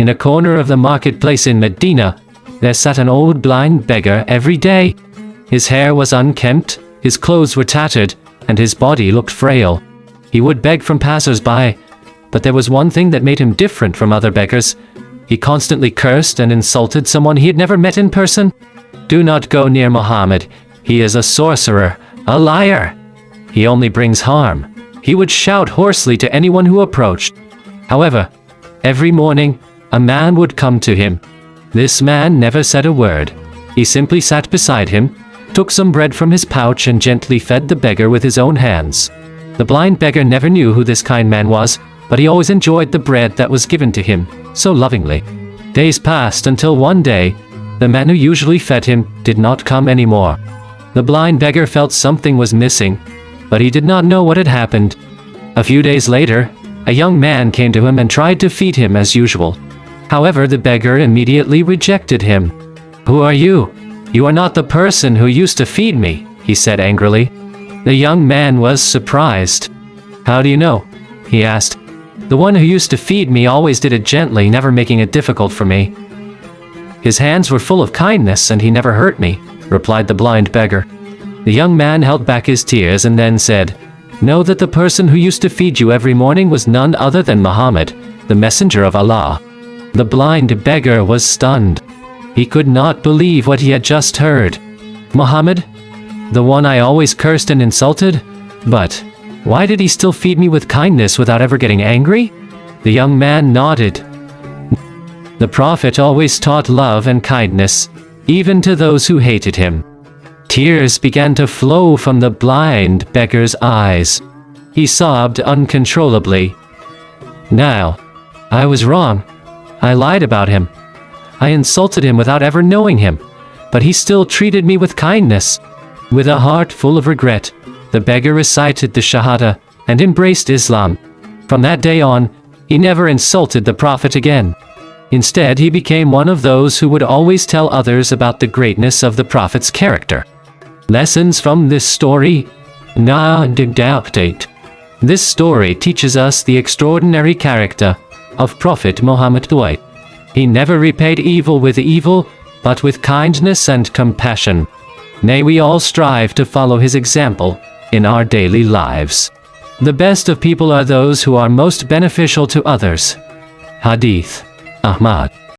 In a corner of the marketplace in Medina, there sat an old blind beggar every day. His hair was unkempt, his clothes were tattered, and his body looked frail. He would beg from passers-by, but there was one thing that made him different from other beggars. He constantly cursed and insulted someone he had never met in person. "Do not go near Muhammad. He is a sorcerer, a liar. He only brings harm," he would shout hoarsely to anyone who approached. However, every morning, a man would come to him. This man never said a word. He simply sat beside him, took some bread from his pouch and gently fed the beggar with his own hands. The blind beggar never knew who this kind man was, but he always enjoyed the bread that was given to him, so lovingly. Days passed until one day, the man who usually fed him did not come anymore. The blind beggar felt something was missing, but he did not know what had happened. A few days later, a young man came to him and tried to feed him as usual. However, the beggar immediately rejected him. "Who are you? You are not the person who used to feed me," he said angrily. The young man was surprised. "How do you know?" he asked. "The one who used to feed me always did it gently, never making it difficult for me. His hands were full of kindness and he never hurt me," replied the blind beggar. The young man held back his tears and then said, "Know that the person who used to feed you every morning was none other than Muhammad, the messenger of Allah." The blind beggar was stunned. He could not believe what he had just heard. "Muhammad? The one I always cursed and insulted? But why did he still feed me with kindness without ever getting angry?" The young man nodded. "The Prophet always taught love and kindness, even to those who hated him." Tears began to flow from the blind beggar's eyes. He sobbed uncontrollably. "Now, I was wrong. I lied about him. I insulted him without ever knowing him, but he still treated me with kindness." With a heart full of regret, the beggar recited the Shahada and embraced Islam. From that day on, he never insulted the Prophet again. Instead, he became one of those who would always tell others about the greatness of the Prophet's character. Lessons from this story. Update. This story teaches us the extraordinary character of Prophet Muhammad. He never repaid evil with evil, but with kindness and compassion. May we all strive to follow his example in our daily lives. The best of people are those who are most beneficial to others. Hadith Ahmad.